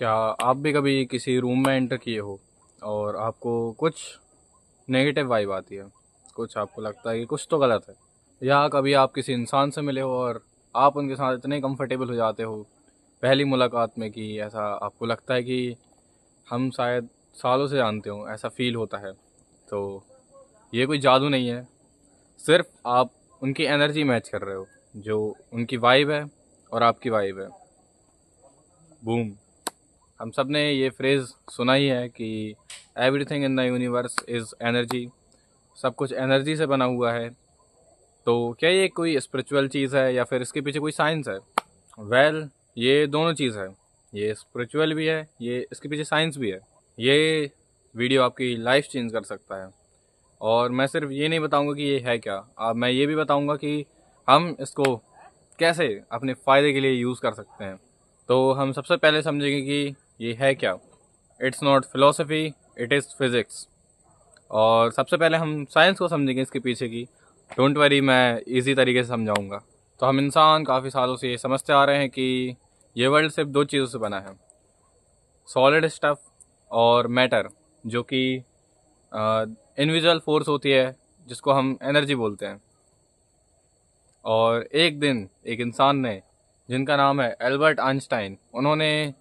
क्या आप भी कभी किसी रूम में एंटर किए हो और आपको कुछ नेगेटिव वाइब आती है, कुछ आपको लगता है कि कुछ तो गलत है, या कभी आप किसी इंसान से मिले हो और आप उनके साथ इतने कंफर्टेबल हो जाते हो पहली मुलाकात में कि ऐसा आपको लगता है कि हम शायद सालों से जानते हो, ऐसा फील होता है। तो ये कोई जादू नहीं है, सिर्फ आप उनकी एनर्जी मैच कर रहे हो, जो उनकी वाइब है और आपकी वाइब है। बूम। हम सब ने ये फ्रेज़ सुना ही है कि everything in the universe is energy, सब कुछ एनर्जी से बना हुआ है। तो क्या ये कोई स्पिरिचुअल चीज़ है या फिर इसके पीछे कोई साइंस है? वेल, ये दोनों चीज़ है, ये स्पिरिचुअल भी है, ये इसके पीछे साइंस भी है। ये वीडियो आपकी लाइफ चेंज कर सकता है। और मैं सिर्फ ये नहीं बताऊंगा कि ये है क्या, अब मैं ये भी बताऊंगा कि हम इसको कैसे अपने फ़ायदे के लिए यूज़ कर सकते हैं। तो हम सबसे पहले समझेंगे कि ये है क्या। It's not philosophy, it is physics. और सबसे पहले हम साइंस को समझेंगे इसके पीछे की। डोंट वरी, मैं इजी तरीके से समझाऊंगा। तो हम इंसान काफ़ी सालों से ये समझते आ रहे हैं कि ये वर्ल्ड सिर्फ दो चीज़ों से बना है, सॉलिड स्टफ और मैटर, जो कि इनविजुअल फोर्स होती है जिसको हम एनर्जी बोलते हैं। और एक दिन एक इंसान ने, जिनका नाम है एल्बर्ट आइंस्टाइन, उन्होंने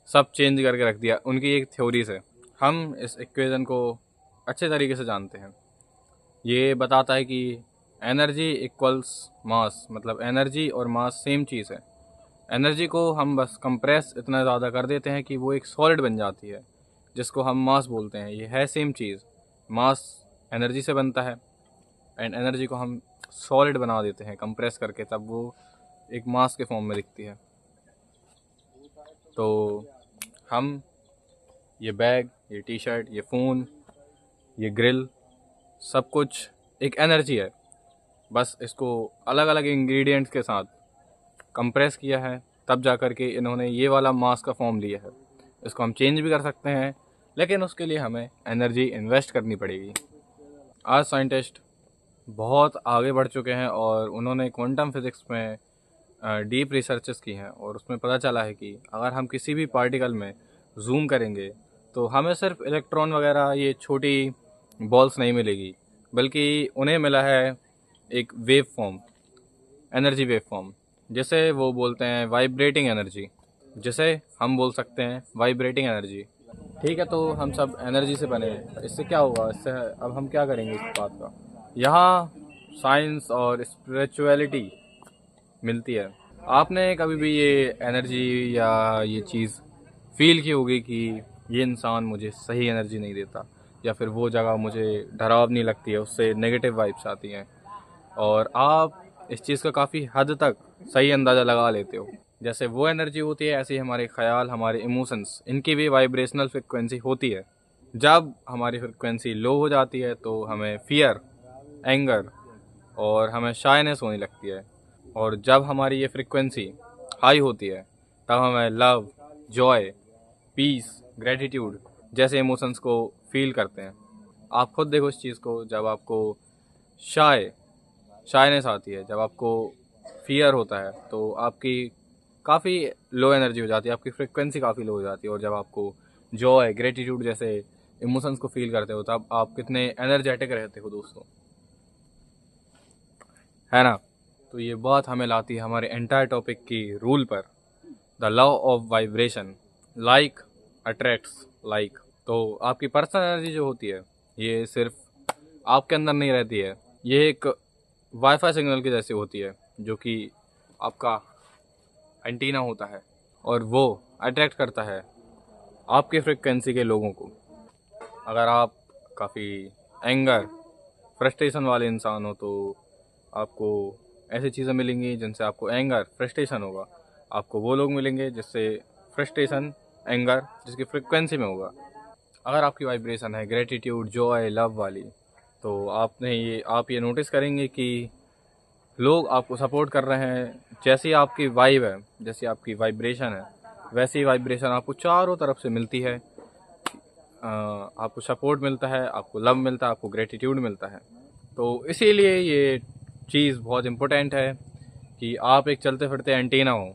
सब चेंज करके रख दिया उनकी एक थ्योरी से। हम इस इक्वेशन को अच्छे तरीके से जानते हैं। ये बताता है कि एनर्जी इक्वल्स मास, मतलब एनर्जी और मास सेम चीज़ है। एनर्जी को हम बस कंप्रेस इतना ज़्यादा कर देते हैं कि वो एक सॉलिड बन जाती है, जिसको हम मास बोलते हैं। ये है सेम चीज़, मास एनर्जी से बनता है एंड एनर्जी को हम सॉलिड बना देते हैं कंप्रेस करके, तब वो एक मास के फॉर्म में दिखती है। तो हम ये बैग, ये टी शर्ट, ये फ़ोन, ये ग्रिल, सब कुछ एक एनर्जी है। बस इसको अलग अलग इंग्रेडिएंट्स के साथ कंप्रेस किया है, तब जा कर के इन्होंने ये वाला मास का फॉर्म लिया है। इसको हम चेंज भी कर सकते हैं, लेकिन उसके लिए हमें एनर्जी इन्वेस्ट करनी पड़ेगी। आज साइंटिस्ट बहुत आगे बढ़ चुके हैं और उन्होंने क्वांटम फिज़िक्स में डीप रिसर्चेस की हैं, और उसमें पता चला है कि अगर हम किसी भी पार्टिकल में जूम करेंगे तो हमें सिर्फ इलेक्ट्रॉन वगैरह ये छोटी बॉल्स नहीं मिलेगी, बल्कि उन्हें मिला है एक wave form, energy wave form, जिसे वो बोलते हैं वाइब्रेटिंग एनर्जी, जिसे हम बोल सकते हैं वाइब्रेटिंग एनर्जी। ठीक है, तो हम सब एनर्जी से बने हैं, इससे क्या होगा, इससे अब हम क्या करेंगे इस बात का। यहाँ साइंस और स्पिरिचुअलिटी मिलती है। आपने कभी भी ये एनर्जी या ये चीज़ फील की होगी कि ये इंसान मुझे सही एनर्जी नहीं देता, या फिर वो जगह मुझे डरावनी लगती है, उससे नेगेटिव वाइब्स आती हैं, और आप इस चीज़ का काफ़ी हद तक सही अंदाज़ा लगा लेते हो। जैसे वो एनर्जी होती है, ऐसे ही हमारे ख्याल, हमारे इमोशंस, इनकी भी वाइब्रेशनल फ्रिक्वेंसी होती है। जब हमारी फ्रिक्वेंसी लो हो जाती है तो हमें फियर, एंगर और हमें शायनेस होने लगती है। और जब हमारी ये फ्रिक्वेंसी हाई होती है तब हमें लव, जॉय, पीस, ग्रेटिट्यूड जैसे इमोशंस को फील करते हैं। आप खुद देखो इस चीज़ को, जब आपको शायनेस आती है, जब आपको फियर होता है तो आपकी काफ़ी लो एनर्जी हो जाती है, आपकी फ्रिक्वेंसी काफ़ी लो हो जाती है। और जब आपको जॉय, ग्रेटिट्यूड जैसे इमोशंस को फील करते हो तब आप कितने एनर्जेटिक रहते हो दोस्तों, है ना। तो ये बात हमें लाती है हमारे एंटायर टॉपिक की रूल पर, the law of vibration, like attracts like. तो आपकी पर्सनल एनर्जी जो होती है, ये सिर्फ आपके अंदर नहीं रहती है, ये एक वाईफाई सिग्नल की जैसी होती है, जो कि आपका एंटीना होता है, और वो अट्रैक्ट करता है आपके फ्रिक्वेंसी के लोगों को। अगर आप काफ़ी एंगर, फ्रस्ट्रेशन वाले इंसान हो तो आपको ऐसी चीज़ें मिलेंगी जिनसे आपको एंगर, फ्रस्ट्रेशन होगा। आपको वो लोग मिलेंगे जिससे फ्रस्ट्रेशन, एंगर जिसकी फ्रिक्वेंसी में होगा। अगर आपकी वाइब्रेशन है ग्रेटिट्यूड, जॉय, लव वाली, तो आप ये नोटिस करेंगे कि लोग आपको सपोर्ट कर रहे हैं। जैसी आपकी वाइब है, जैसी आपकी वाइब्रेशन है, वैसी वाइब्रेशन आपको चारों तरफ से मिलती है। आपको सपोर्ट मिलता है, आपको लव मिलता है, आपको ग्रेटिट्यूड मिलता है। तो इसीलिए ये चीज़ बहुत इम्पोर्टेंट है कि आप एक चलते फिरते एंटीना हो,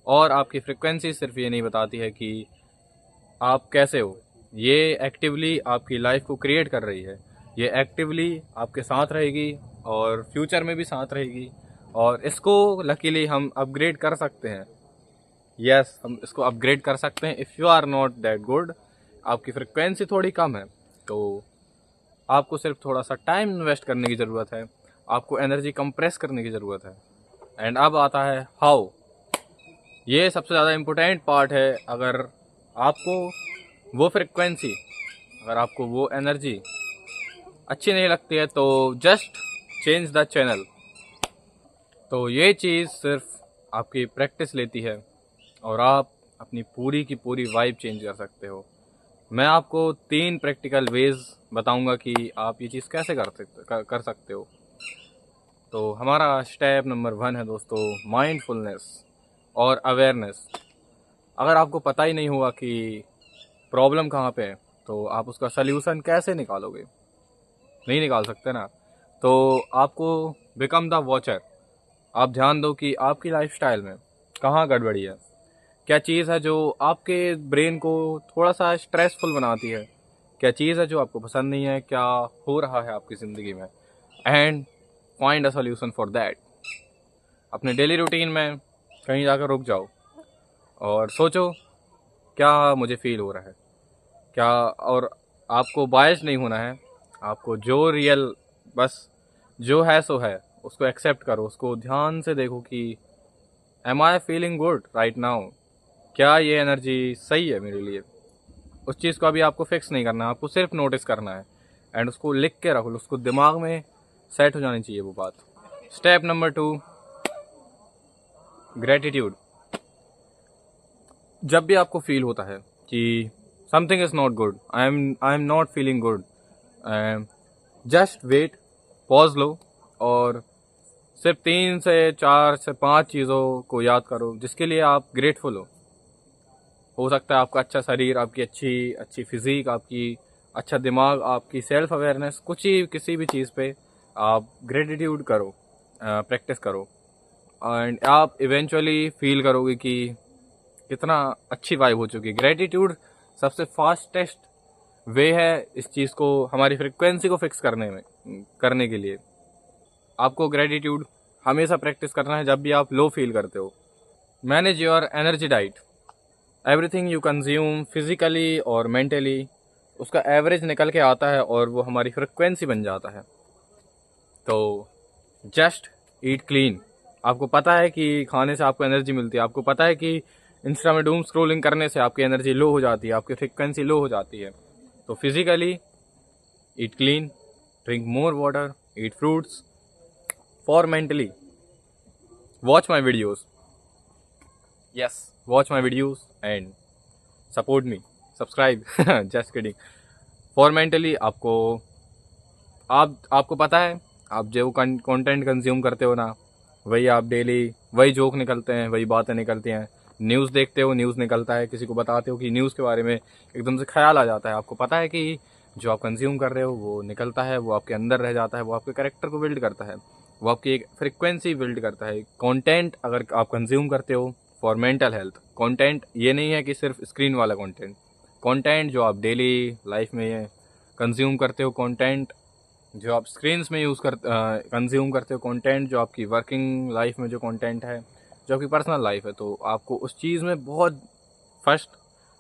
और आपकी फ्रिक्वेंसी सिर्फ ये नहीं बताती है कि आप कैसे हो, ये एक्टिवली आपकी लाइफ को क्रिएट कर रही है। ये एक्टिवली आपके साथ रहेगी और फ्यूचर में भी साथ रहेगी। और इसको लकीली हम अपग्रेड कर सकते हैं। यस, हम इसको अपग्रेड कर सकते हैं। If you are not that good, आपकी फ्रिक्वेंसी थोड़ी कम है, तो आपको सिर्फ थोड़ा सा टाइम इन्वेस्ट करने की ज़रूरत है, आपको एनर्जी कंप्रेस करने की ज़रूरत है। एंड अब आता है हाउ। ये सबसे ज़्यादा इम्पोर्टेंट पार्ट है। अगर आपको वो फ्रिक्वेंसी, अगर आपको वो एनर्जी अच्छी नहीं लगती है, तो जस्ट चेंज द चैनल। तो ये चीज़ सिर्फ आपकी प्रैक्टिस लेती है और आप अपनी पूरी की पूरी वाइब चेंज कर सकते हो। मैं आपको 3 प्रैक्टिकल वेज बताऊंगा कि आप ये चीज़ कैसे कर सकते हो। तो हमारा स्टेप नंबर 1 है दोस्तों, माइंडफुलनेस और अवेयरनेस। अगर आपको पता ही नहीं हुआ कि प्रॉब्लम कहाँ पे है, तो आप उसका सल्यूशन कैसे निकालोगे? नहीं निकाल सकते ना। तो आपको बिकम द वॉचर। आप ध्यान दो कि आपकी लाइफस्टाइल में कहाँ गड़बड़ी है, क्या चीज़ है जो आपके ब्रेन को थोड़ा सा स्ट्रेसफुल बनाती है, क्या चीज़ है जो आपको पसंद नहीं है, क्या हो रहा है आपकी ज़िंदगी में, and find a solution for that. अपने डेली रूटीन में कहीं जाकर रुक जाओ और सोचो क्या मुझे फील हो रहा है, क्या। और आपको बायस नहीं होना है, आपको जो रियल, बस जो है सो है, उसको एक्सेप्ट करो, उसको ध्यान से देखो कि am I feeling good right now, क्या ये एनर्जी सही है मेरे लिए। उस चीज़ को अभी आपको फिक्स नहीं करना है, आपको सिर्फ नोटिस करना है एंड उसको लिख के रखो, उसको दिमाग में सेट हो जानी चाहिए वो बात। Step number 2, gratitude. जब भी आपको फील होता है कि something is not good, I am not feeling good, just wait, pause लो और सिर्फ 3 से 4 से 5 चीज़ों को याद करो जिसके लिए आप ग्रेटफुल हो सकता है आपका अच्छा शरीर, आपकी अच्छी फिज़ीक, आपकी अच्छा दिमाग, आपकी सेल्फ अवेयरनेस, कुछ ही किसी भी चीज़ पे आप ग्रेटिट्यूड करो, प्रैक्टिस करो एंड आप इवेंचुअली फील करोगे कि कितना अच्छी वाइब हो चुकी है। ग्रेटिट्यूड सबसे फास्टेस्ट वे है इस चीज़ को, हमारी फ्रिक्वेंसी को फिक्स करने के लिए। आपको ग्रेटिट्यूड हमेशा प्रैक्टिस करना है जब भी आप लो फील करते हो। Manage your energy diet. Everything you consume physically और मेंटली, उसका एवरेज निकल के आता है और वो हमारी फ्रिक्वेंसी बन जाता है। तो जस्ट ईट क्लीन। आपको पता है कि खाने से आपको एनर्जी मिलती है, आपको पता है कि इंस्टा में डूम स्क्रोलिंग करने से आपकी एनर्जी लो हो जाती है, आपकी फ्रिक्वेंसी लो हो जाती है। तो physically eat clean, drink more water, eat fruits. For mentally, watch my videos. Yes, watch my videos and support me, subscribe. Just kidding. For mentally आपको पता है, आप जो कंटेंट कंज्यूम करते हो ना, वही आप डेली वही जोक निकलते हैं, वही बातें निकलती हैं। न्यूज़ देखते हो, न्यूज़ निकलता है, किसी को बताते हो कि न्यूज़ के बारे में, एकदम से ख्याल आ जाता है। आपको पता है कि जो आप कंज्यूम कर रहे हो वो निकलता है, वो आपके अंदर रह जाता है, वो आपके कैरेक्टर को बिल्ड करता है, वो आपकी एक फ्रिक्वेंसी बिल्ड करता है। कंटेंट अगर आप कंज्यूम करते हो फॉर मेंटल हेल्थ, कंटेंट ये नहीं है कि सिर्फ स्क्रीन वाला कंटेंट जो आप डेली लाइफ में कंज्यूम करते हो, कंटेंट जो आप स्क्रीन्स में कंज्यूम करते हो, कंटेंट जो आपकी वर्किंग लाइफ में जो कंटेंट है, जो आपकी पर्सनल लाइफ है, तो आपको उस चीज़ में बहुत फर्स्ट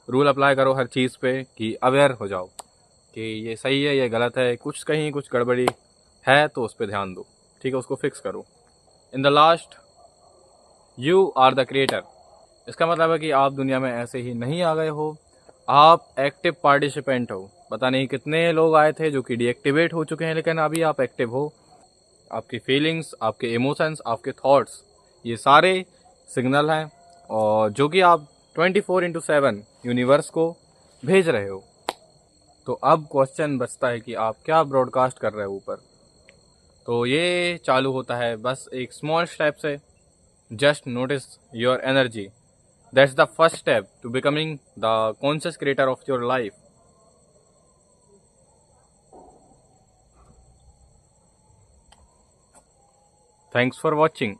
रूल अप्लाई करो हर चीज़ पे कि अवेयर हो जाओ कि ये सही है, ये गलत है, कहीं कुछ गड़बड़ी है तो उस पर ध्यान दो, ठीक है, उसको फिक्स करो। In the last, you are the creator. इसका मतलब है कि आप दुनिया में ऐसे ही नहीं आ गए हो, आप एक्टिव पार्टिसिपेंट हो। पता नहीं कितने लोग आए थे जो कि डीएक्टिवेट हो चुके हैं, लेकिन अभी आप एक्टिव हो। आपकी फीलिंग्स, आपके इमोशंस, आपके थॉट्स, ये सारे सिग्नल हैं और जो कि आप 24/7 यूनिवर्स को भेज रहे हो। तो अब क्वेश्चन बचता है कि आप क्या ब्रॉडकास्ट कर रहे हो ऊपर। तो ये चालू होता है बस एक स्मॉल स्टेप से। Just notice your energy, that's the first step to becoming the conscious creator of your life. Thanks for watching.